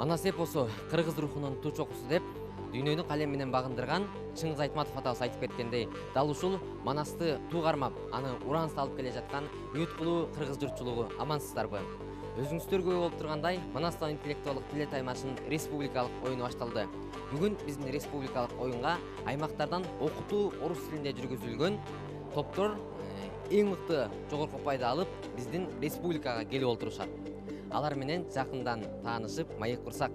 Манас эпосу кыргыз рухунун туу чокусу деп дүйнөнү калем менен багындырган Чыңгыз Айтматов атабыз айтып кеткендей, дал ушул Манасты туу кармап, аны уран салып келе жаткан үмүткулуу кыргыз журтчулугу амансыздарбы? Өзүңүздөр күбө болуп тургандай, Манастан интеллектуалдык тиле таймашынын республикалык оюну башталды. Бүгүн биздин республикалык оюнга аймактардан окутуу орус тилинде жүргүзүлгөн топтор эң мыкты жогорку пайда алып, биздин республикага келип олтурушат. Алар менен жакындан таанышып, маек курсак.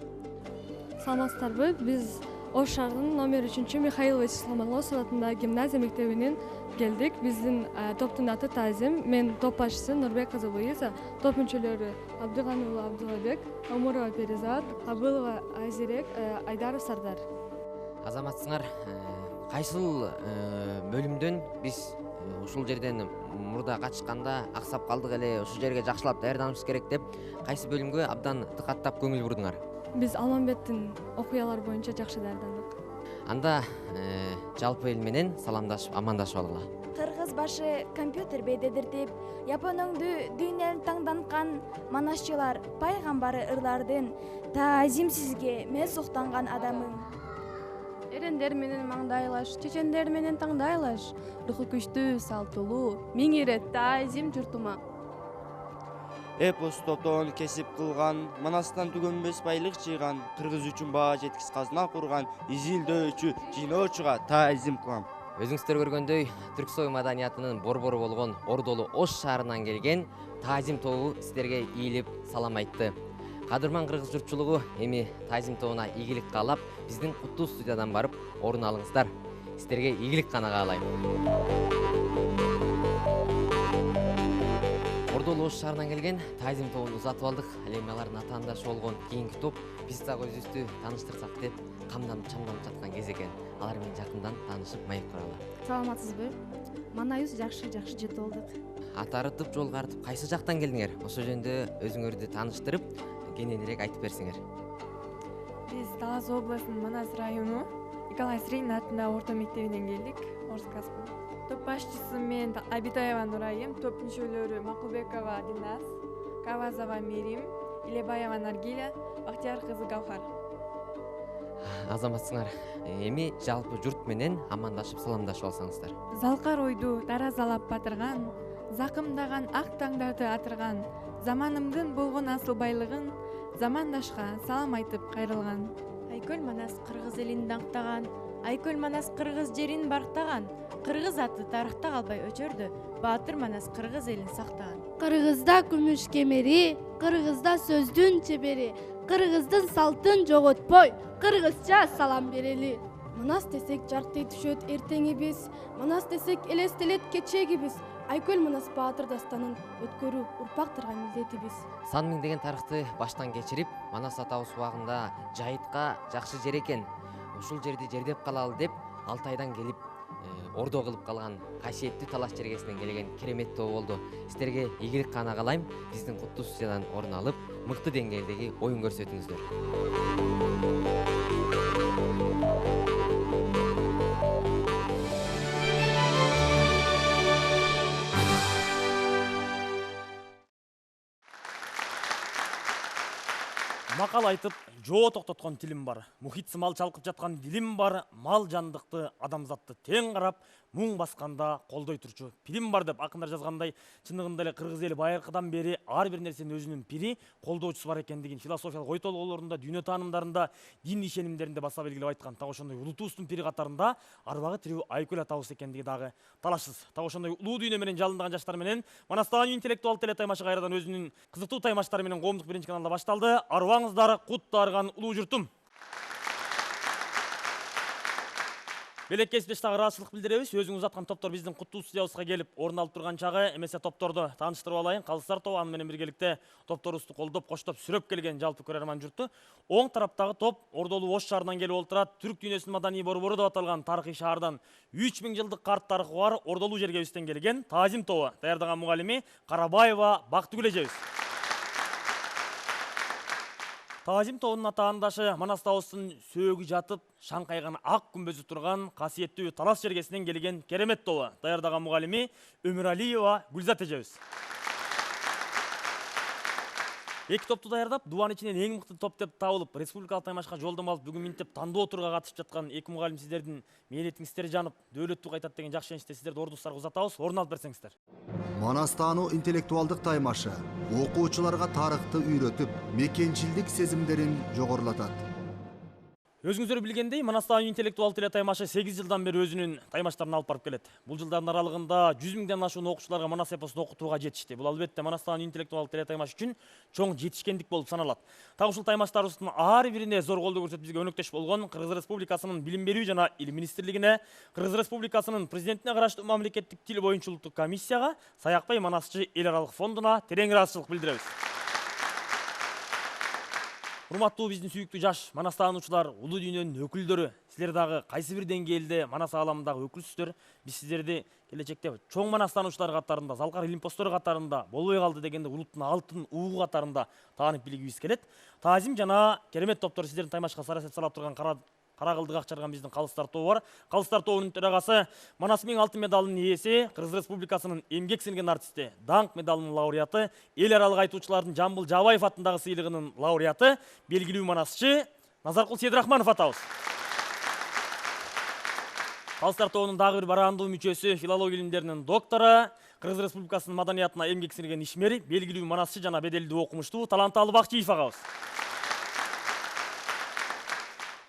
Саламатсыздарбы? Биз Ош шаарынын номер 3 Михаил Вячеслав Ломоносов атындагы гимназия мектебинен келдик. Биздин топтун аты Таазим. Мен топ башчысы Нурбек Казабуиза, топ мүчөлөрү Абдыганул Абдулабек, Амурова Перизат, Абылова Азирек, Айдаров Сардар. Азаматсыңар, кайсыл бөлүмдөн биз ушул жерден мурда качканда аксап калдык эле, ушул жерге жакшылап даярданышыбыз керек деп кайсы бөлүмгө абдан тыкаттап көңүл бурдуңар? Биз Алмамбеттин окуялары боюнча жакшы даярдандык. Анда жалпы эл менен саламдашып, амандашып алгыла. Кыргыз башы компьютер бейдедиртип, японуңду дүйнөнүн таңданкан манасчылар, пайгамбары ырлардын таазим сизге мен суктанган адамым. Эрендер менен маңдайлаш, чечендер менен таңдайлаш, руху күчтүү, салтылуу, миң ирет таазим журтума. Эпос топтоон кесип кылган, Манастан түгөнбөс байлык жыйган, кыргыз үчүн баа жеткис казына курган, изилдөөчү, жыйноочуга таазим кылам. Өзүңүздөр көргөндөй, Түрксой маданиятынын борбору болгон Ордолу Ош шаарынан келген Таазим тобу сиздерге ийилип салам айтты. Кадырман кыргыз журтчулугу эми Таазим тобуна ийгилик каалап, биздин куттуу студиядан барып орун алыңыздар. Сиздерге ийгилик гана каалайм. Ордолу Ош шаарынан келген Таазим тобун узатып алдык. Ал эми алардын атаандашы болгон кийинки топ биз дагы өзүбүздү тааныштырсак деп камданып чамданып жаткан кез экен. Алар менен жакындан таанышып маек куралы. Саламатсызбы? Манайыбыз жакшы жетип алдык. Ат арытып, жол карытып, кайсы жактан келдиңер? Ошол жөнүндө өзүңөрдү тааныштырып, кененирээк айтып берсеңер. Биз Талас областынын Манас району Николай Средин атындагы орто мектебинен келдик. Орскаспын. Топ башчысы мен Абитаева Нурайым, топ мүчөлөрү Макулбекова Динас, Кавазова Мерим, Илебаева Наргиля, Бактияр кызы Гаухар. Азаматсыңар, эми жалпы журт менен амандашып, саламдашып алсаңыздар. Залкар ойду таразалап батырган, закымдаган ак таңдарды атырган, заманымдын болгон асыл байлыгын замандашка салам айтып кайрылган. Айкөл Манас кыргыз элин даңктаган, Айкөл Манас кыргыз жерин барктаган, кыргыз аты тарыхта калбай өчөрдү, Баатыр Манас кыргыз элин сактаган. Кыргызда күмүш кемери, кыргызда сөздүн чебери, кыргыздын салтын жоготпой, кыргызча салам берели. Манас десек жарктай түшөт эртеңибиз, Манас десек элестелет кечегибиз. Айкөл Манас Баатыр дастанын өткөрүү урпактарга милдетибиз. Сан миңдеген тарыхты баштан кечирип, Манас атабыз убагында жайытка жакшы жер экен. Ушул жерди жердеп калалы деп Алтайдан келип, ордо кылып калган касиеттүү Талас жергесинен келген керемет тобу болду. Сиздерге ийгилик гана каалайм. Биздин куттуу студиядан орун алып, мыкты деңгээлдеги оюн көрсөтүңүздөр. Макал айтып, жоо токтоткон тилим бар. Мухит сымал чалкып жаткан дилим бар. Мал жандыкты, адамзатты тең карап, муң басканда колдой турчу пилим бар деп акындар жазгандай, чындыгында эле кыргыз эли байыркыдан бери ар бир нерсенин өзүнүн пири, колдоочусу бар экендигин философиялык ой толгоолорунда, дүйнө таанымдарында, дин ишенимдеринде баса белгилеп айткан. Так ошондой улутубуздун пири катарында арбагы тирүү Айкөл атабыз экендиги дагы талашсыз. Так ошондой улуу дүйнө менен жалындаган жаштар менен Манастан интеллектуал теле таймашы кайрадан өзүнүн кызыктуу таймаштары менен коомдук биринчи каналда башталды. Арыбаңыздар, кут дарыган улуу журтум. Белеккесип дагы ыраазычылык билдиребиз. Өзүңүз узаткан топтор биздин куттуу студиябызга келип орун алып турган чагы эмесе топторду тааныштырып алайын. Калыстар тобу аны менен биргеликте топторубузду колдоп, коштоп, сүрөп келген жалпы көрөрман журту. Оң тараптагы топ Ордолу Ош шаарынан келип олтурат. Түрк дүйнөсүнүн маданий борбору деп аталган тарыхый шаардан 3000 жылдык карт тарыхы бар Ордолу жергебизден келген Таазим тобу. Даярдаган мугалими Карабаева Бактыгүл эжебиз. Таазим тобунун атаандашы Манастабыздын сөөгү жатып, шаңкайган ак күмбөзү турган касиеттүү Талас жергесинен келген керемет тобу. Даярдаган мугалими Өмүралиева Гүлзат эжебиз. Эки топту даярдап, дубан ичинен эң мыкты топ деп табылып, республикалык таймашка жолдома алып, бүгүн минтип тандоо турга катышып жаткан эки мугалим сиздердин мээлетиңиздер жанып, дөөлөттүү кайтат деген жакшы ишеничте сиздерди ордубуздарга узатабыз. Орун алып берсеңиздер. Манастануу интеллектуалдык таймашы окуучуларга тарыхты үйрөтүп, мекенчилдик сезимдерин жогорулатат. Өзүңүздөр билгендей, Манастануу интеллектуалдык теле таймашы 8 жылдан бери өзүнүн таймаштарын алып барып келет. Бул жылдардын аралыгында 100 миңден ашуун окуучуларга манас эпосун окутууга жетишти. Бул албетте Манастануу интеллектуалдык теле таймаш үчүн чоң жетишкендик болуп саналат. Так ушул таймаштарыбыздын ар бирине зор колдоо көрсөтүп бизге өнөктөш болгон Кыргыз Республикасынын Билим берүү жана Илим министрлигине, Кыргыз Республикасынын президентине караштуу мамлекеттик тил боюнча улуттук комиссияга, Саякбай Манасчы эл аралык фондуна терең ыраазычылык билдиребиз. Урматтуу биздин сүйүктүү жаш манастануучулар, улуу дүйнөнүн өкүлдөрү, силер дагы кайсы бир деңгээлде манас ааламындагы өкүлсүздөр. Биз сиздерди келечекте чоң манастануучулар катарында, залкар илим постору катарында болбой калды дегенде улуттун алтын угу катарында таанып билгибиз келет. Таазим жана керемет топтор сиздердин таймашка сарасет салап турган кара кылдык акчарган биздин Калыстар тобу бар. Калыстар тобунун төрагасы, Манас миң алтын медалынын ээси, Кыргыз Республикасынын эмгек сиңирген артисти, даңк медалынын лауреаты, эл аралык айтуучулардын Жамбыл Жабаев атындагы сыйлыгынын лауреаты, белгилүү манасчы Назаркул Сейдрахманов атабыз. Калыстар тобунун дагы бир бараандуу мүчөсү, филология илимдеринин доктору, Кыргыз Республикасынын маданиятына эмгек сиңирген ишмери, белгилүү манасчы жана беделдүү окумуштуу Таланталы Бакчиев агабыз.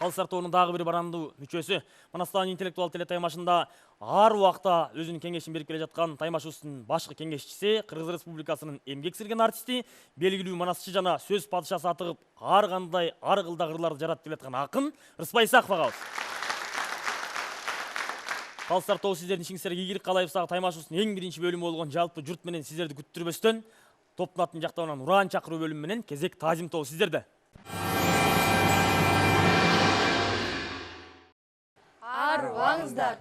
Калыстар тобунун дагы бир бараандуу мүчөсү, Манастануу интеллектуалдык теле таймашында ар убакта өзүнүн кеңешин берип келе жаткан таймашыбыздын башкы кеңешчиси, Кыргыз Республикасынын эмгек сиңирген артисти, белгилүү манасчы жана сөз падышасы атыгып, ар кандай ар кылда кырларды жаратып келе жаткан акын Рыспай Исаков агабыз. Калыстар тобу сиздердин ишиңиздерге ийгилик каалайбыз. Таймашыбыздын эң биринчи бөлүмү болгон жалпы журт менен сиздерди күттүрбөстөн, топтун атын жактабынан уран чакыруу бөлүмү менен кезек Таазим тобу сиздерде. Арыбаңыздар.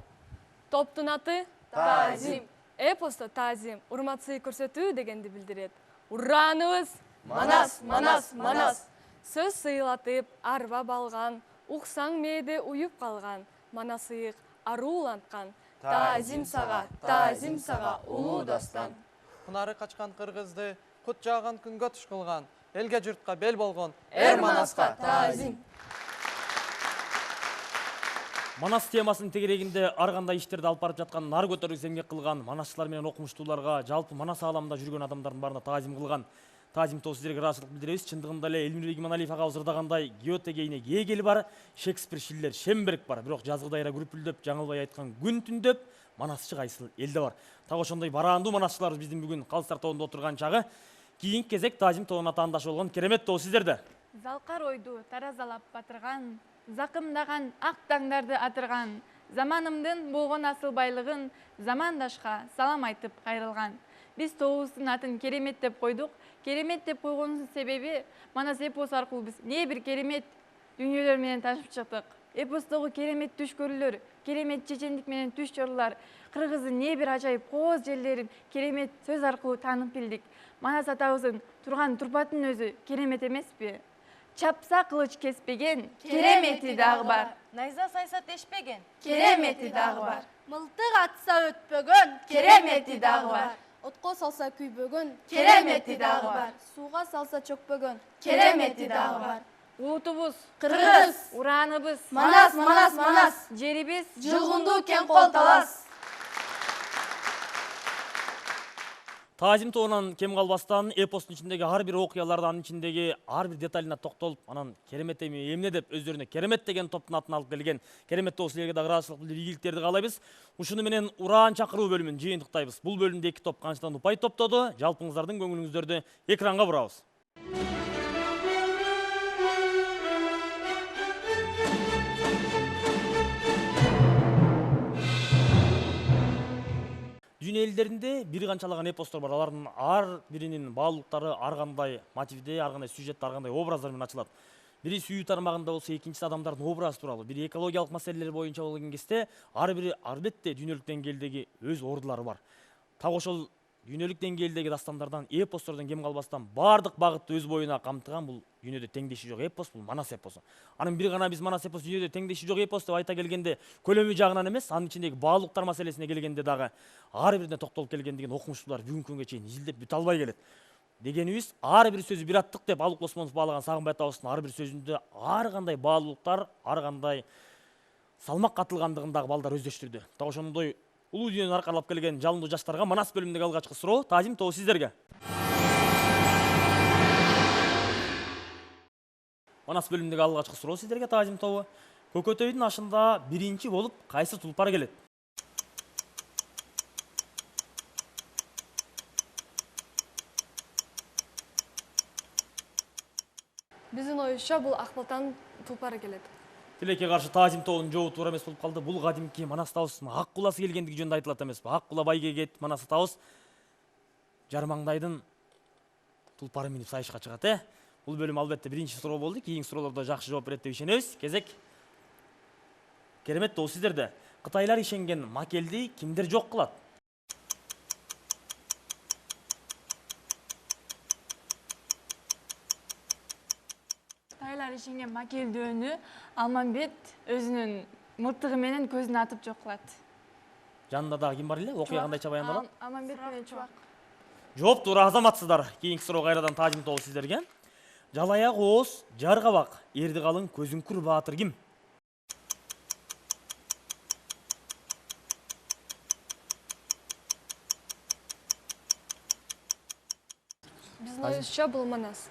Топтун аты Таазим. Эпосто Таазим урмат сый көрсөтүү дегенди билдирет. Ураныбыз манас, манас, манас. Сөз сыйлатып, арба балган, уксаң мээде уюп калган, манас ыйык арууланткан. Таазим сага, улуу дастан. Кунары качкан кыргызды, кут жааган күнгө туш кылган, элге журтка бел болгон, эр манаска таазим. Манас темасынын тегерегинде ар кандай иштерди алып барып жаткан, нар көтөрүүгө эмгек кылган манасчылар менен окумуштууларга, жалпы манас ааламында жүргөн адамдардын баарына таазим кылган Таазим тобу сиздерге ыраазычылык билдиребиз. Чындыгында эле Элмирбек Иманалиев агабыз ырдагандай Гёте кейине Гегель бар, Шекспир, Шиллер, Шемберг бар. Бирок жазгы дайра күрүпүлдөп, жаңылбай айткан күн түндөп, манасчы кайсыл элде бар. Так ошондой бараандуу манасчыларыбыз биздин бүгүн Калыстар тобунда отурган чагы. Кийинки кезек Таазим тобунун атаандашы болгон керемет тобу сиздерде. Залкар ойду таразалап батырган, закымдаган ак таңдарды атырган, заманымдын болгон асыл байлыгын замандашка салам айтып кайрылган. Биз тобубуздун атын керемет деп койдук. Керемет деп койгонубуздун себеби манас эпос аркылуу биз не бир керемет дүйнөлөр менен таанышып чыктык. Эпостогу керемет түш көрүүлөр, керемет чечендик менен түш чорулар, кыргыздын не бир ажайып кооз жерлерин керемет сөз аркылуу таанып билдик. Манас атабыздын турган турпатын өзү керемет эмеспи? Чапса кылыч кеспеген, керемети дагы бар. Найза сайса тешпеген, Керемети дагы бар. Мылтык атса өтпөгөн, Керемети дагы бар. Отко салса күйбөгөн, Керемети дагы бар. Сууга салса чөкпөгөн, Керемети дагы бар. Улутубуз Кыргыз, ураныбыз манас, манас, манас. жерибиз Жылгындуу кен кол талас. Таазим тобунан кем калбастан эпостун ичиндеги ар бир окуяларды, анын ичиндеги ар бир деталына токтолуп, анан керемет эмне деп өздөрүнө керемет деген топтун атын алып келген керемет тобу силерге да ыраазычылык билдирип ийгиликтерди каалайбыз. Ушуну менен ураан чакыруу бөлүмүн жыйынтыктайбыз. Бул бөлүмдө эки топ канчадан упай топтоду. Жалпыңыздардын көңүлүңүздөрдү экранга бурабыз. Дүйнө элдеринде бир канчалаган эпостор бар. Алардын ар биринин баалуулуктары ар кандай мотивде, ар кандай сюжетте, ар кандай образдар менен ачылат. Бири сүйүү тармагында болсо, экинчиси адамдардын образы тууралуу, бири экологиялык маселелер боюнча болгон кезде ар бири албетте дүйнөлүк деңгээлдеги өз ордулары бар. Так ошол дүйнөлүк деңгээлдеги дастандардан, эпостордон кем калбастан баардык багытты өз боюна камтыган бул дүйнөдө теңдеши жок эпос, бул манас эпосу. Анын бир гана биз манас эпос дүйнөдө теңдеши жок эпос деп айта келгенде көлөмү жагынан эмес, анын ичиндеги баалуулуктар маселесине келгенде дагы ар бирине токтолуп келгендигин окумуштуулар бүгүнкү күнгө чейин изилдеп бүтө албай келет. дегенибиз ар бир сөзү бир аттык деп Алык Осмонов баалаган Сагынбай атабыздын ар бир сөзүндө ар кандай баалуулуктар, ар кандай салмак катылгандыгын дагы балдар өздөштүрдү. Так ошондой улуу дүйнөнү аркалап келген жалындуу жаштарга Манас бөлүмүндөгү алгачкы суроо Таазим тобу сиздерге. Манас бөлүмүндөгү алгачкы суроо сиздерге Таазим тобу. Көкөтөйдүн ашында биринчи болуп кайсы тулпар келет? Биздин оюбузча бул Акбалтан тулпары келет. Тилекке каршы Таазим тобунун жообу туура эмес болуп калды. Бул кадимки Манас атабыздын ак куласы келгендиги жөнүндө айтылат эмеспи? Ак кула байгегет Манас атабыз Жармаңдайдын тулпары минип сайышка чыгат, Бул бөлүм албетте биринчи суроо болду. Кийинки суроолордо жакшы жооп берет деп ишенебиз. Кезек керемет тобу сиздерде. Кытайлар ишенген макелди кимдер жок кылат? Кытайлар ишенген макелдөөнү Алмамбет өзүнүн мылтыгы менен көзүнө атып жок кылат. Жанында дагы ким бар эле? Окуя кандайча баяндалат? Алмамбет менен Чубак. Жооп туура азаматсыздар. Кийинки суроо кайрадан Таазим тобу сиздерге. Жалаяк ооз, жар кабак, эрди калың көзүңкүр баатыр ким? Биздин оюбузча бул Манас.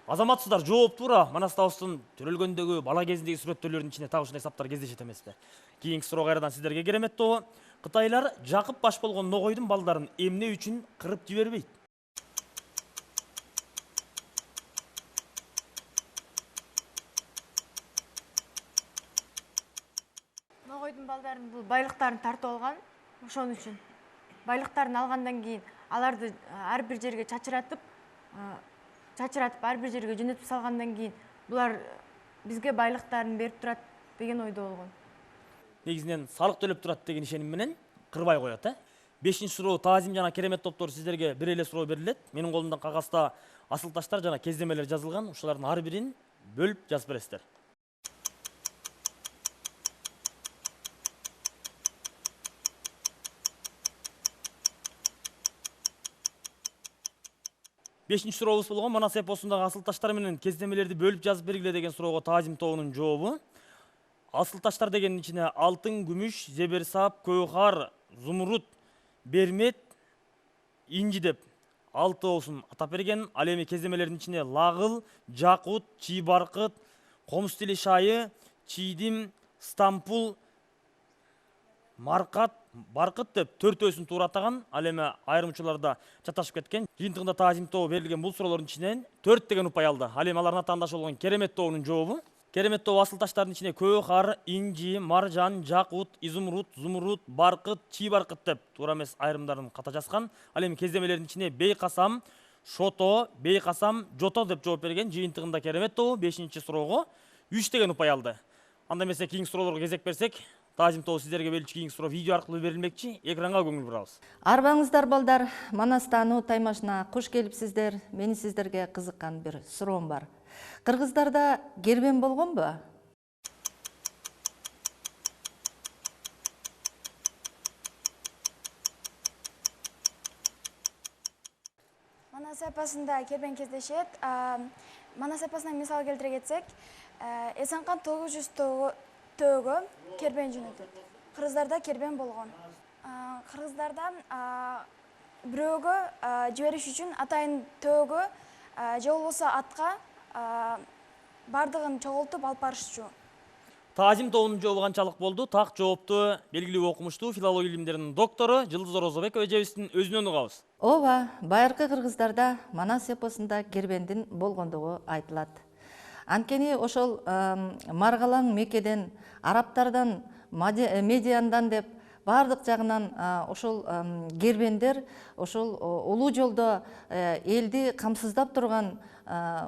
Азаматсыздар, жооп туура. Манас атабыздын төрөлгөндөгү бала кезиндеги сүрөттөрүнүн ичинде так ушундай саптар кездешет эмеспи? Кийинки суроо кайрадан сиздерге керемет тобу. Кытайлар Жакып баш болгон Ногойдун балдарын эмне үчүн кырып жибербейт? Ногойдун балдарын бул байлыктарын тартып алган, ошон үчүн. Байлыктарын алгандан кийин аларды ар бир жерге чачыратып ар бир жерге жөнөтүп салгандан кийин булар бизге байлыктарын берип турат деген ойдо болгон. Негизинен салык төлөп турат деген ишеним менен кырбай коет, 5-чи суроо Таазим жана керемет топтору сиздерге бир эле суроо берилет. Менин колумда кагазда асыл таштар жана кездемелер жазылган. Ушулардын ар бирин бөлүп жазып бересиздер. Бешинчи сурообуз болгон Манас эпосундагы асыл таштар менен кездемелерди бөлүп жазып бергиле деген суроого Таазим тобунун жообу. Асыл таштар дегендин ичине алтын, күмүш, зеберсап, көөхар, зумруд, бермет, инжи деп 6 оосун атап берген. Ал эми кездемелердин ичине лагыл, жакут, чий баркыт, комуз тили шайы, чийдим, стампул, маркат, баркыт деп 4-өсүн туура атаган. Ал эми айрым учурларда чаташып кеткен. Жыйынтыгында Таазим тобу берилген бул суроолордун ичинен 4 деген упай алды. Ал эми алардын атаандашы болгон керемет тобунун жообу. Керемет тобу асыл таштардын ичине көөхар, инжи, маржан, жакут, изумруд, зумруд, баркыт, чий баркыт деп туура эмес айрымдарын ката жазган. Ал эми кездемелердин ичине бейкасам, шото, бейкасам, жото деп жооп берген. Жыйынтыгында керемет тобу 5-чи суроого 3 деген упай алды. Анда эмесе кийинки суроолорго кезек берсек, Таазим тобу сиздерге берилчү кийинки суроо видео аркылуу берилмекчи. Экранга көңүл бурабыз. Арбаңыздар балдар, Манас таануу таймашына куш келипсиздер. Мени сиздерге кызыккан бир суроом бар. Кыргыздарда кербен болгонбу? Манас эпосунда кербен кездешет. Манас эпосуна мисал келтире кетсек, Эсенкан 900 төөгө кербен жөнөтөт. Кыргыздарда кербен болгон. Кыргыздарда бирөөгө жибериш үчүн атайын төөгө же болбосо атка бардыгын чогултуп алып барышчу. Таазим тобунун жообу канчалык болду? Так жоопту белгилүү окумуштуу филология илимдеринин доктору Жылдыз Орозобекова эжебиздин өзүнөн угабыз. Ооба, байыркы кыргыздарда Манас эпосунда кербендин болгондугу айтылат. Анткени ошол маргалаң мекеден, араптардан, медиандан деп бардык жагынан ошол кербендер ошол улуу жолдо элди камсыздап турган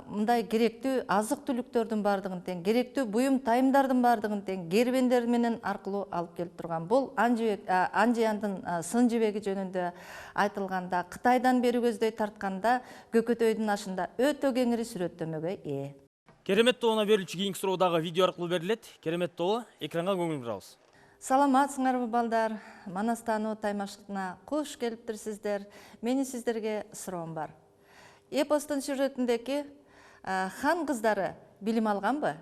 мындай керектүү азык түлүктөрдүн бардыгын тең, керектүү буюм тайымдардын бардыгын тең кербендер менен аркылуу алып келип турган. Бул Анжияндын сын жибеги жөнүндө айтылганда, Кытайдан бери көздөй тартканда Көкөтөйдүн ашында өтө кеңири сүрөттөмөгө ээ. Керемет тобуна берилчү кийинки суроо дагы видео аркылуу берилет. Керемет тобу экранга көңүл бурабыз. Саламатсыңарбы балдар? Манас таануу таймашына куш келиптирсиздер. Мени сиздерге суроом бар. Эпостун сюжетиндеги хан кыздары билим алганбы?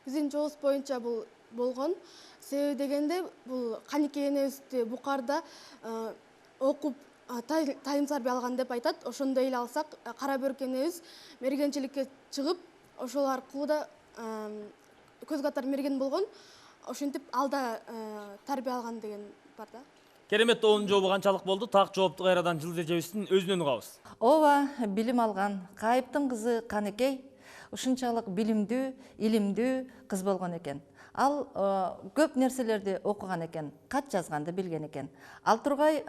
Биздин жообуз боюнча бул болгон. Себеби дегенде бул Канике энебизди Букарда окуп тайым сарби алган деп айтат. Ошондой эле алсак, Кара Бөрк энебиз мергенчиликке чыгып, ошол аркылуу да көз катар мерген болгон. Ошентип алда тарбия алган деген бар да. Керемет тобунун жообу канчалык болду? Так жоопту кайрадан Жылдыз эжебиздин өзүнөн угабыз. Ооба, билим алган Кайыптын кызы Канекей ушунчалык билимдүү, илимдүү кыз болгон экен. Ал көп нерселерди окуган экен, кат жазганды билген экен. Ал тургай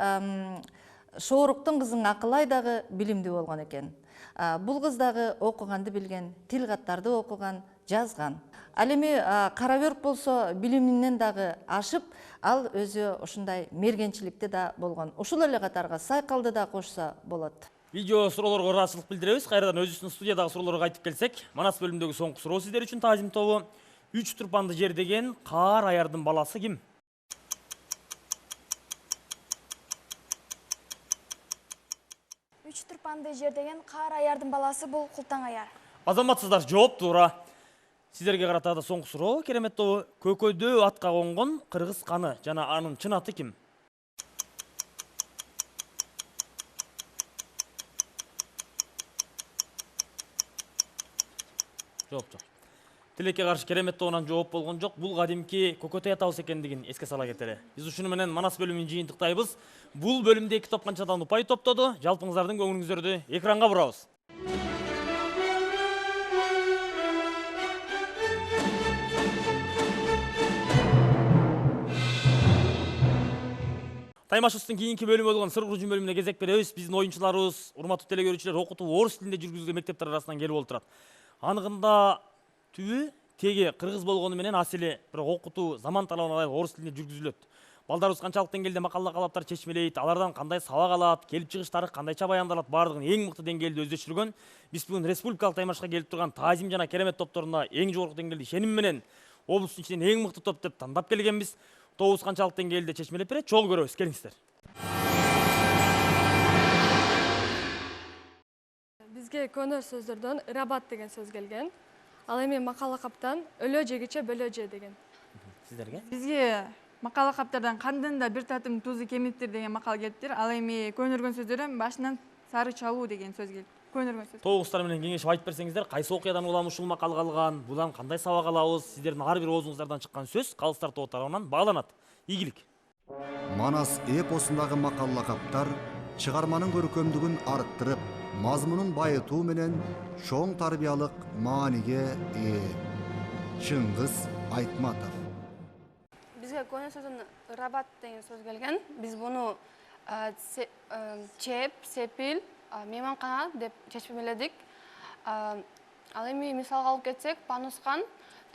Шооруктун кызын Акылай дагы билимдүү болгон экен. Бул кыз дагы окуганды билген, тил каттарды окуган, жазган. Ал эми Кара Бөрк болсо билиминен дагы ашып, ал өзү ушундай мергенчиликте да болгон. Ушул эле катарга Сайкалды да кошсо болот. Видео суроолорго ыраазычылык билдиребиз. Кайрадан өзүбүздүн студиядагы суроолорго кайтып келсек, Манас бөлүмүндөгү соңку суроо сиздер үчүн Таазим тобу. 3 турпанды жер деген Каар аярдын баласы ким? Үч турпанды жер деген Каар аярдын баласы бул Култаң аяр. Азаматсыздар, жооп туура. Сиздерге карата да соңку суроо. Керемет тобу, көкөдөө атка конгон кыргыз каны жана анын чын аты ким? Жооп жок. Тилекке каршы Керемет тобунан жооп болгон жок. Бул кадимки көкөтөй атабыз экендигин эске сала кетели. Биз ушуну менен Манас бөлүмүн жыйынтыктайбыз. Бул бөлүмдө 2 топ канчадан упай топтоду. Жалпыңыздардын көңүлүңүздөрдү экранга бурабыз. Таймашыбыздын кийинки бөлүмү болгон сыр куржун бөлүмүнө кезек беребиз. Биздин оюнчуларыбыз, урматтуу теле көрүүчүлөр, окутуу орус тилинде жүргүзүлгөн мектептер арасынан келип олтурат. Анығында түбі теги кыргыз болгону менен асили бирок окутуу заман талабына ылайык орус тилинде жүргүзүлөт. Балдарыбыз канчалык деңгээлде макалла калаптар чечмелейт, алардан кандай сабак алат, келип чыгыштары кандайча баяндалат, бардыгын эң мыкты деңгээлде өздөштүргөн. Биз бүгүн республикалык таймашка келип турган Таазим жана Керемет топторуна эң жогорку деңгээлде ишеним менен облустун ичинен эң мыкты топ деп тандап келгенбиз. Тобубуз канчалык деңгээлде чечмелеп берет, чогуу көрөбүз. Келиңиздер. Бизге көнөр сөздөрдөн ырабат деген сөз келген. Ал эми макала каптан өлө жегиче бөлө же деген. Сиздерге? Бизге макала каптардан кандын да бир татым тузу кемиптир деген макал келиптир. Ал эми көнөргөн сөздөрдөн башынан сары чалуу деген сөз келип. Көнөргөн сөз. Тобуңуздар менен кеңешип айтып берсеңиздер, кайсы окуядан улам ушул макал калган, будан кандай сабак алабыз? Сиздердин ар бир оозуңуздардан чыккан сөз Калыстар тобу тарабынан бааланат. Ийгилик. Манас эпосундагы макалла каптар чыгарманын көркөмдүгүн арттырып, мазмунун байытуу менен чоң тарбиялык мааниге ээ. Чыңгыз Айтматов. Бизге көнө сөздөн ырабат деген сөз келген. Биз буну чеп, сепил, мейманкана деп чечмеледик. Ал эми мисалга алып кетсек, Панускан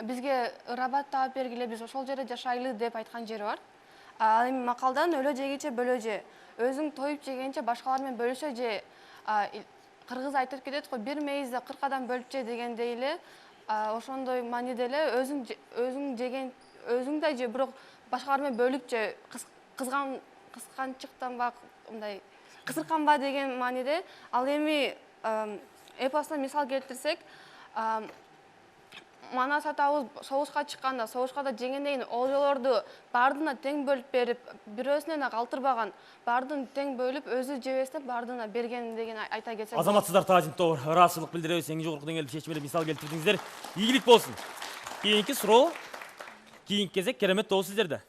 бизге ырабат таап бергиле, биз ошол жерде жашайлы деп айткан жери бар. Ал эми макалдан өлө жегиче бөлө же, өзүң тоюп жегенче башкалар менен бөлүшө же, кыргыз айтып кетет го, бир мейизде 40 адам бөлүп же дегендей эле, ошондой мааниде эле өзүң жеген, өзүң да же, бирок башкалар менен бөлүп же, кысканчыктанба, мындай кысырканба деген мааниде. Ал эми эпостон мисал келтирсек, Манас атабыз согушка чыкканда, согушка да жеңенден кийин олжолорду бардына тең бөлүп берип, бирөөсүнөн да калтырбаган, бардын тең бөлүп, өзү жебестен бардына берген деген айта кетсек. Азаматсыздар, Таазим тобу ыраазычылык билдиребиз, эң жогорку деңгээлде чечмелеп мисал келтирдиңиздер. Ийгилик болсун. Кийинки суроо, кийинки кезек Керемет тобу сиздерде.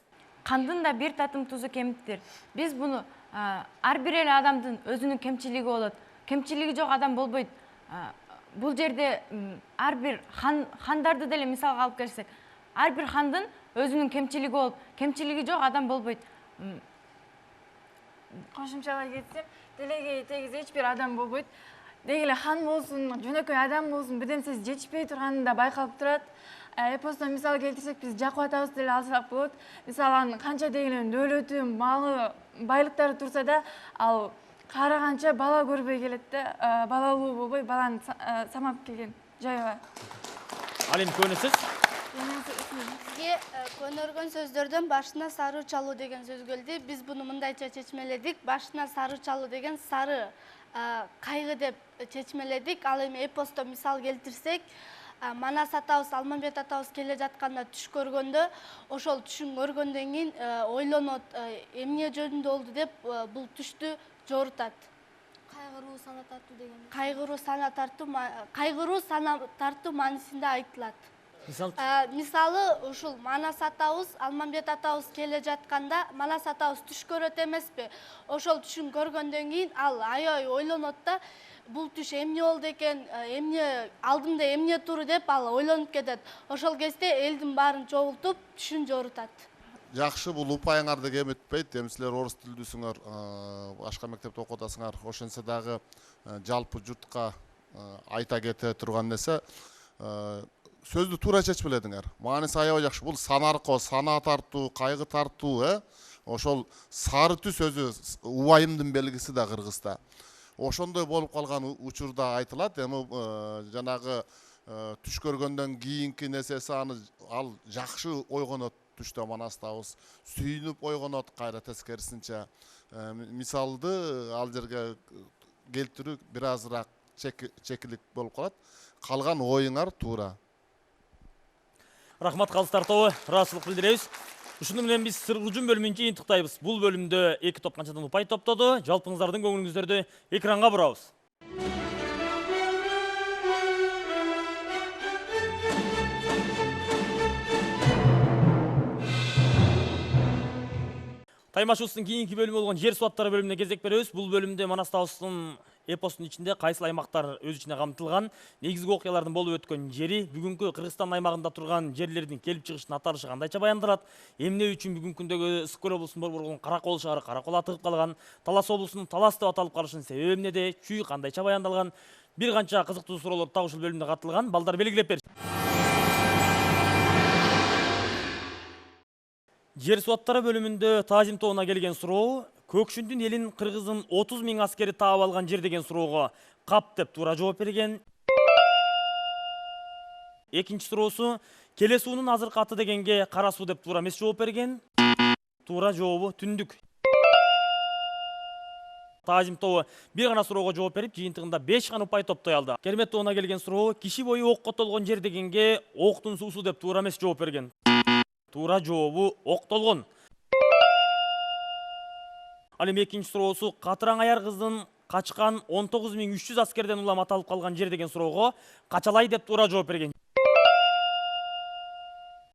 Кандын да бир татым тузу кемиптир. Биз буну ар бир эле адамдын өзүнүн кемчилиги болот. Кемчилиги жок адам болбойт. Бул жерде ар бир хандарды деле мисалга алып келсек, ар бир хандын өзүнүн кемчилиги болуп, кемчилиги жок адам болбойт. Кошумчалай кетсем, делеге тегиз эч бир адам болбойт. Деги эле хан болсун, жөнөкөй адам болсун, бир нерсеси жетишпей турганы да байкалып турат. Эпостон мисал келтирсек, биз Жакуу атабызды деле алсак болот. Мисалы анын канча дегенен дөлөтү, малы, байлыктары турса да, ал караганча бала көрбөй келет да, балалуу болбой, баланы самап келген жайы бар. Ал эми көнө сөз. бизге көнөргөн сөздөрдөн башына сары чалуу деген сөз келди. Биз буну мындайча чечмеледик. Башына сары чалуу деген сары кайгы деп чечмеледик. Ал эми эпосто мисал келтирсек, Манас атабыз, Алмамбет атабыз келе жатканда түш көргөндө, ошол түшүн көргөндөн кийин ойлонот, эмне жөнүндө болду деп бул түштү жорутат. Кайгыруу, сана тартуу деген. Кайгыруу, сана тартуу маанисинде айтылат. Мисал? Мисалы ушул Манас атабыз, Алмамбет атабыз келе жатканда, Манас атабыз түш көрөт эмеспи? Ошол түшүн көргөндөн кийин ал аябай ойлонот да, бул түш эмне болду экен, эмне алдымда эмне туру деп ал ойлонуп кетет. Ошол кезде элдин баарын чогултуп түшүн жорутат. Жакшы, бул упайыңарды кем этпейт. Эми силер орус тилдүүсүңөр, башка мектепте окуп атасыңар. Ошентсе дагы жалпы журтка айта кете турган нерсе, сөздү туура чечмеледиңер. Мааниси аябай жакшы. Бул санарко, сана тартуу, кайгы тартуу, ошол сары түс өзү убайымдын белгиси да кыргызда. Ошондой болуп калган учурда айтылат. Эми жанагы түш көргөндөн кийинки нерсеси ал жакшы ойгонот. Түштө Манастабыз сүйүнүп ойгонот, кайра тескерисинче. Мисалды ал жерге келтирүү бир азыраак чекилик болуп калат. Калган оюңар туура. Рахмат калыстар тобу, ыраазычылык билдиребиз. Ушуну менен биз сыргыжун бөлүмүн жыйынтыктайбыз. Бул бөлүмдө 2 топ канчадан упай топтоду. Жалпыңыздардын көңүлүңүздөрдү экранга бурабыз. Таймашыбыздын кийинки бөлүмү болгон жер суаттары бөлүмүнө кезек беребиз. Бул бөлүмдө Манастабыздын эпостун ичинде кайсыл аймактар өз ичине камтылган, негизги окуялардын болуп өткөн жери, бүгүнкү Кыргызстан аймагында турган жерлердин келип чыгышынын аталышы кандайча баяндалат, эмне үчүн бүгүнкү күндөгү Ысык көл облусунун борбор болгон Каракол шаары Каракол атыгып калган, Талас облусунун Талас деп аталып калышынын себеби эмнеде, чүй кандайча баяндалган, бир канча кызыктуу суроолор так ушул бөлүмдө катталган. Балдар белгилеп бериши. Жер суаттары бөлүмүндө Таазим тобуна келген суроо: Көкшүндүн элин Кыргыздын 30 000 аскери таап алган жер деген суроого кап деп туура жооп берген. Экинчи суроосу: Келе суунун азыркы аты дегенге Кара суу деп туура эмес жооп берген. Туура жообу түндүк. Таазим тобу бир гана суроого жооп берип, жыйынтыгында 5 гана упай топтой алды. Кермет тобуна келген суроо: Киши бою окко толгон жер дегенге октун суусу деп туура эмес жооп берген. Туура жообу ок толгон. Ал эми экинчи суроосу: Катыраң аяр кыздын качкан 19 300 аскерден улам аталып калган жер деген суроого Качалай деп туура жооп берген.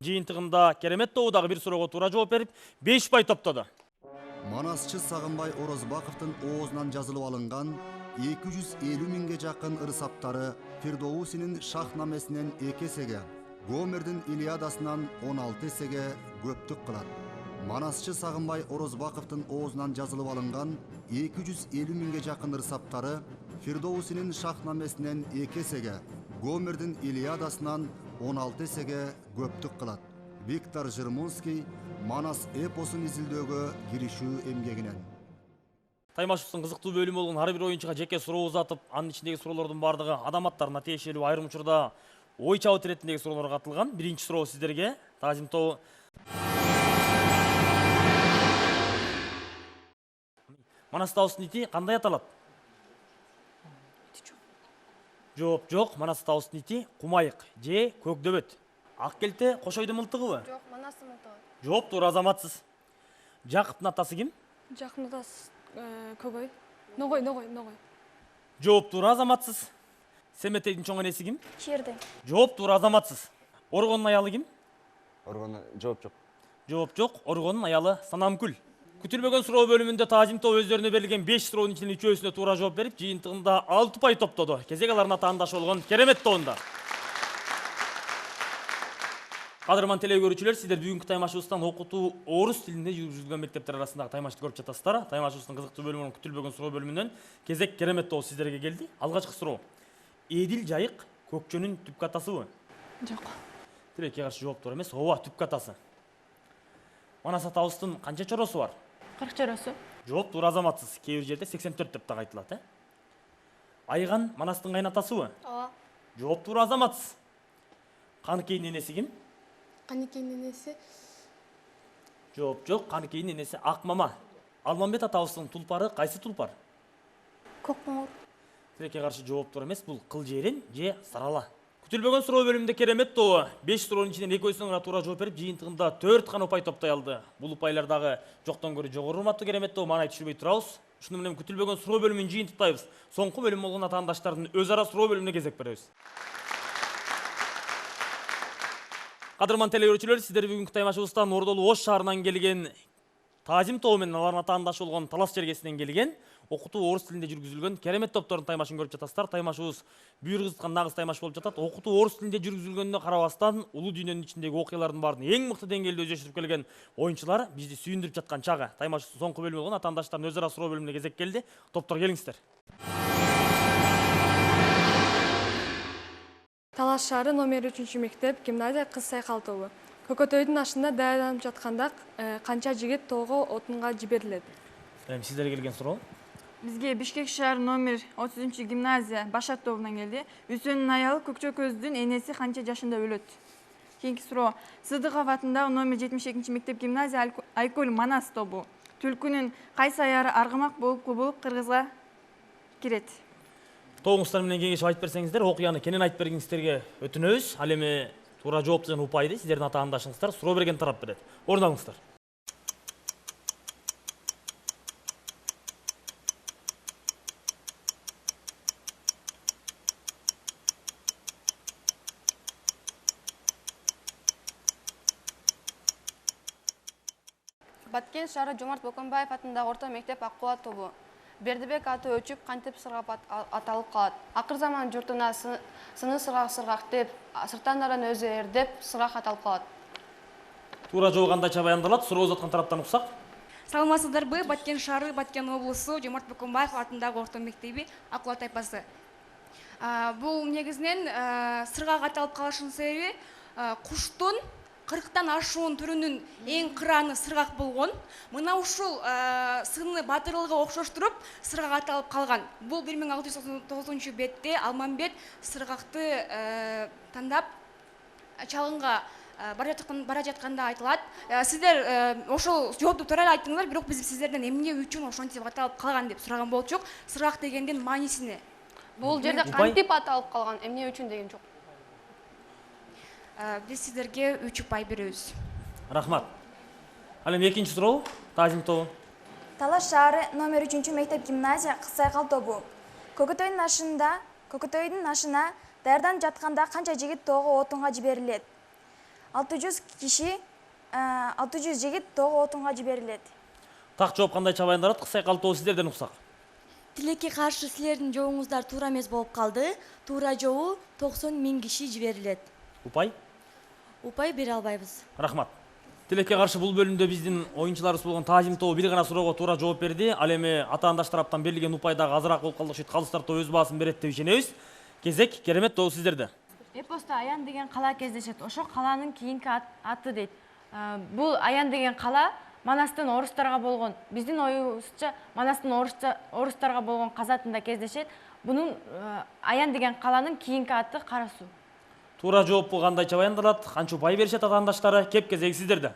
Жыйынтыгында Керемет тобу дагы бир суроого туура жооп берип, 5 упай топтоду. Манасчы Сагынбай Орозбаковдун оозунан жазылып алынган 250 000ге жакын ырсаптары Фирдоусинин шахнамесинен 2 эсеге, Гомердин Илиадасынан 16 эсеге көптүк кылат. Манасчы Сагынбай Орозбаковдун оозунан жазылып алынган 250 000ге жакын ырсаптары Фирдоусинин шахнамесинен 2 эсеге, Гомердин Илиадасынан 16 эсеге көптүк кылат. Виктор Жермунский Манас эпосун изилдөөгө киришүү эмгегинен. Таймашыбыздын кызыктуу бөлүмү болгон ар бир оюнчуга жеке суроо узатып, анын ичиндеги суроолордун бардыгы адам аттарына тиешелүү, айрым учурда ой чабыт иретиндеги суроолор катылган. Биринчи суроо сиздерге. Таазим тобу. Манастабыздын ити кандай аталат? Жооп жок. Манастабыздын ити Кумайык же Көкдөбөт. Ак келте Кошойдун мылтыгыбы? Жок, Манастын мылтыгы. Жооп, туура, азаматсыз. Жакыптын атасы ким? Жакын атасы Көбөй. Ногой. Жооп, туура, азаматсыз. Семетейдин чоң энеси ким? Черден. Жооп, туура, азаматсыз. Оргондун аялы ким? Оргон жооп жок. Жооп жок. Оргондун аялы Санамкүл. Күтүлбөгөн суроо бөлүмүндө Таазим тобу өздөрүнө берилген 5 суроонун ичинен 3-өсүнө туура жооп берип, жыйынтыгында 6 упай топтоду. Кезек аларына таандашы болгон Керемет тобунда. Кадырман теле көрүүчүлөр, сиздер бүгүнкү таймашыбыздан окутуу орус тилинде жүргүзүлгөн мектептер арасындагы таймашты көрүп жатасыздар. Таймашыбыздын кызыктуу бөлүмүнүн күтүлбөгөн суроо бөлүмүнөн кезек Керемет тобу сиздерге келди. Алгачкы суроо: Эдил жайык көкчөнүн түпкү атасыбы? Жок. Тилекке каршы жооп туура эмес. Ооба, түпкү атасы. Манас атабыздын канча чоросу бар? 40 чоросу. Жооп, туура, азаматсыз. Кээ бир жерде 84 деп так айтылат, Айган Манастын кайнатасыбы? Ооба. Жооп, туура, азаматсыз. Каныкейдин энеси ким? Канекенин энеси Жоқ, Канекенин энеси Акмама. Алмамбет атабыздын тулпары кайсы тулпар? Көк қоңыр. Тилекке каршы жооп туура эмес, бул кылжерен же сарала. Күтүлбөгөн суроо бөлүмүндө Керемет тобу 5 суроонун ичинен экөөсүнө гана туура жооп берип, жыйынтыгында 4 гана упай топтой алды. Бул упайлар дагы жоктон көрө жогору урматтуу Керемет тобу, маанай түшүрбөй турабыз. Ушуну менен күтүлбөгөн суроо бөлүмүн жыйынтыктайбыз. Соңку бөлүм болгон атаандаштардын өз ара суроо бөлүмүнө кезек беребиз. Кадырман телегөрүүчүлөр, сиздер бүгүнкү таймашыбыздан Ордолу Ош шаарынан келген Тазим тобу менен алардын атаандашы болгон Талас жергесинен келген окутуу орус тилинде жүргүзүлгөн Керемет топтордун таймашын көрүп жатасыздар. Таймашыбыз буйругузган нагыз таймаш болуп жатат. Окутуу орус тилинде жүргүзүлгөнүнө карабастан, улуу дүйнөнүн ичиндеги окуялардын баарын эң мыкты деңгээлде өздөштүрүп келген оюнчулар бизди сүйүндүрүп жаткан чагы. Таймашыбыздын соңку бөлүмү болгон атаандаштардын өз ара суроо бөлүмүнө кезек келди. Топтор келиңиздер. Талас шаары номер 3 мектеп гимназия кыз сайкал тобу. Көкөтөйдүн ашында даярданып жатканда канча жигит тоого отунга жиберилет? Сиздерге келген суроо? Бизге Бишкек шаары номер 30 гимназия Башат тобунан келди. Үсөнүн аялы Көкчө көздүн энеси канча жашында өлөт? Кийинки суроо. Сыдыков атындагы номер 72 мектеп гимназия Айкөл Манас тобу. Түлкүнүн кайсы аяры аргымак болуп кубулуп кыргызга кирет? Тобуңуздар менен кеңешип айтып берсеңиздер, окуяны кенен айтып бергиңиздерге өтүнөбүз. Ал эми туура жоопту жана упайды сиздердин атаандашыңыздар суроо берген тарап берет. Орун алыңыздар. Баткен шаары Жомарт Боконбаев атындагы орто мектеп Аккула тобу. Бердибек аты өчүп, кантип сыргап аталып калат. Акыр заман журтуна сыны сыргак деп, сыртандардан өзү эрдеп сыргак аталып калат. Туура жооп кандайча баяндалат? Суроо узаткан тараптан уксак. Саламатсыздарбы? Баткен шаары, Баткен облусу, Жомарт Боконбаев атындагы орто мектеби Аккула тайпасы. Бул негизинен сыргак аталып калышынын себеби куштун 40-тан ашуун түрүнүн эң кыраны сыргак болгон. Мына ушул сыны батырлыгы окшоштуруп сыргак аталып калган. Бул 1699 бетте Алмамбет сыргакты тандап чалгынга бара жатканда айтылат. Сиздер ошол жоопту туура айттыңыздар, бирок биз сиздерден эмне үчүн ошентип аталып калган деп сураган болчук. Сыргак дегендин маанисине. Бул жерде кантип аталып калган, эмне үчүн деген жок. Биз сиздерге 3 упай беребиз. Рахмат. Ал эми экинчи суроо Тазим тобу. Талас шаары номер 3 мектеп гимназия кыз сайкал тобу. Көкөтөйдүн ашына даярданып жатканда канча жигит тоого отунга жиберилет? 600 жигит тоого отунга жиберилет. Так жооп кандайча баяндалат? Кыз сайкал тобу сиздерден уксак. Тилекке каршы силердин жообуңуздар туура эмес болуп калды. Туура жообу 90 000 киши жиберилет. Упай? Упай бере албайбыз. Рахмат. Тилекке каршы бул бөлүмдө биздин оюнчуларыбыз болгон Тазим тобу бир гана суроого туура жооп берди. Ал эми атаандаш тараптан берилген упай дагы азыраак болуп калды. Ушинтип калыстар тобу өз баасын берет деп ишенебиз. Кезек Керемет тобу сиздерде. Эпосто Аян деген кала кездешет. Ошо каланын кийинки аты дейт. Бул Аян деген кала Манастын орустарга болгон, биздин оюбузча Манастын орустарга болгон казатында кездешет. Бунун Аян деген каланын кийинки аты Кара суу. Туура жооп кандайча баяндалат? Канча упай беришет атаандаштары? Кеп кезеги сиздерде.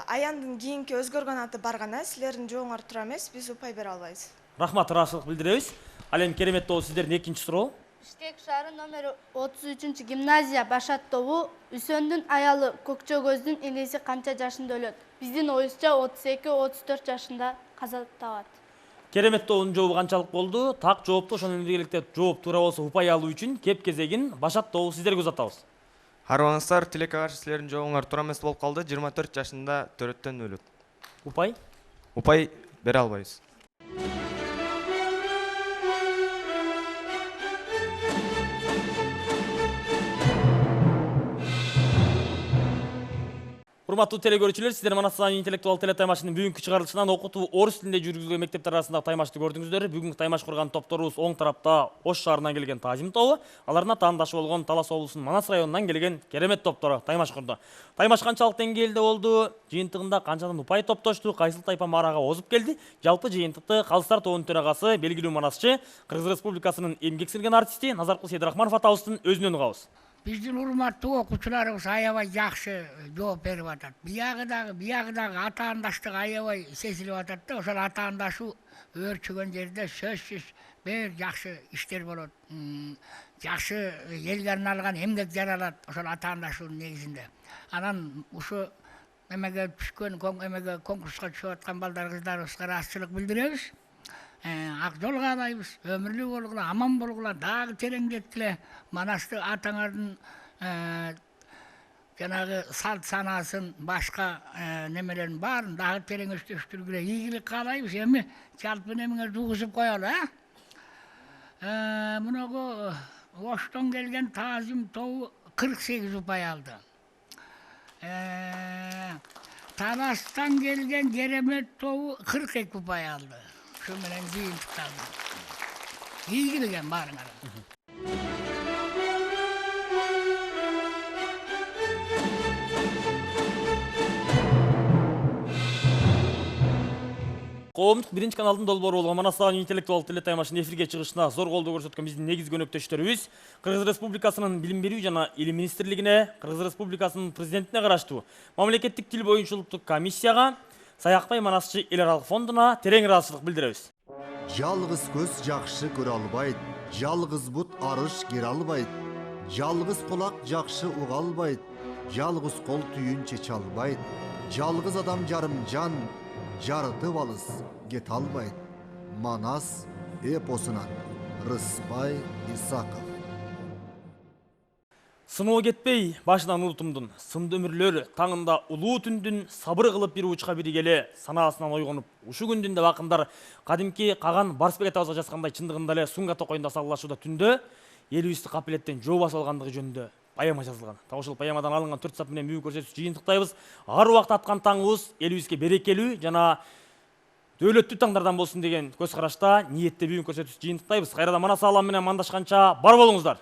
Аяндын кийинки өзгөргөн аты бар гана, силердин жооңор туура эмес, биз упай бере албайбыз. Рахмат, ыраазычылык билдиребиз. Ал эми Керемет тобу сиздердин экинчи суроо. Бишкек шаары номер 33 гимназия Башат тобу. Үсөндүн аялы Көкчө көздүн энеси канча жашында өлөт? Биздин оюбузча 32-34 жашында каза табат. Керемет тобунун жообу канчалык болду? Так жоопту ошону менен биргеликте жооп туура болсо упай алуу үчүн кеп кезегин Башат тобу сиздерге узатабыз. Арыбаңыздар, тилекке каршы силердин жообуңар туура эмес болуп калды. 24 жашында төрөттөн өлөт. Упай? Упай бере албайбыз. Урматтуу телегөрүүчүлөр, сиздер Манастан интеллектуал телетаймашынын бүгүнкү чыгарылышынан окутуу орус тилинде жүргүзүлгөн мектептер арасындагы таймашты көрдүңүздөр. Бүгүнкү таймаш курган топторубуз оң тарапта Ош шаарынан келген Тазим тобу, аларына таандашы болгон Талас облусунун Манас районунан келген Керемет топтору таймаш курду. Таймаш канчалык деңгээлде болду? Жыйынтыгында канчадан упай топтошту? Кайсыл тайпа маарага озуп келди? Жалпы жыйынтыкты Калыстар тобунун төрагасы, белгилүү манасчы, Кыргыз Республикасынын эмгек сиңирген артисти Назаркул Сейдирахманов атабыздын өзүнөн угабыз. биздин урматтуу окуучуларыбыз аябай жакшы жооп берип атат. Биягыдагы атаандаштык аябай сезилип атат да, ошол атаандашуу өөрчүгөн жерде сөзсүз бир жакшы иштер болот. Жакшы элге арналган эмгек жаралат ошол атаандашуунун негизинде. Анан ушу эмеге түшкөн, эмеге конкурска түшүп аткан балдар кыздарыбызга ыраазычылык билдиребиз. Ак жол каалайбыз, өмүрлүү болгула, аман болгула, дагы тереңдеткиле. Манасты атаңардын жанагы салт санаасын, башка немелерин баарын дагы терең өстүргүлө ийгилик каалайбыз. Эми жалпы немеңе жугузуп коелу, Муногу Оштон келген Таазим тобу 48 упай алды. Таластан келген Керемет тобу 42 упай алды. Şu menен жыйынтыкталды. Ийгилик эми баарыңар. Коомдук биринчи каналдын долбоору болгон Манастагы интеллектуалдык теле таймашынын эфирге чыгышына зор колдоо көрсөткөн биздин негизги өнөктөштөрүбүз Кыргыз Республикасынын Билим берүү жана Илим министрлигине, Кыргыз Республикасынын президентине караштуу мамлекеттик тил боюнчулуктук комиссияга, Саякбай Манасчы эл аралык фондуна терең ыраазычылык билдиребиз. Жалгыз көз жакшы көрө албайт, жалгыз бут арыш кере албайт, жалгыз кулак жакшы уга албайт, жалгыз кол түйүн чече албайт, жалгыз адам жарым жан, жарытып алыс кете албайт. Манас эпосунан Рыспай Исаков. Сыноо кетпей, башынан улутумдун сымды өмүрлөр таңында улуу түндүн сабыр кылып бир учка бири келе санаасынан ойгонуп, ушу күндүн деп акындар кадимки Каган Барсбек атабызга жазгандай чындыгында эле Сунга токойунда салгылашууда түндө элибизди капилеттен жоо басып алгандыгы жөнүндө поэма жазылган. Так ушул поэмадан алынган 4 сап менен бүгүнкү көрсөтүүбүздү жыйынтыктайбыз. Ар убакта аткан таңыбыз элибизге берекелүү жана дөөлөттүү таңдардан болсун деген көз карашта ниетте бүгүнкү көрсөтүүбүздү жыйынтыктайбыз. Кайрадан Манас аалам менен мандашканча бар болуңуздар.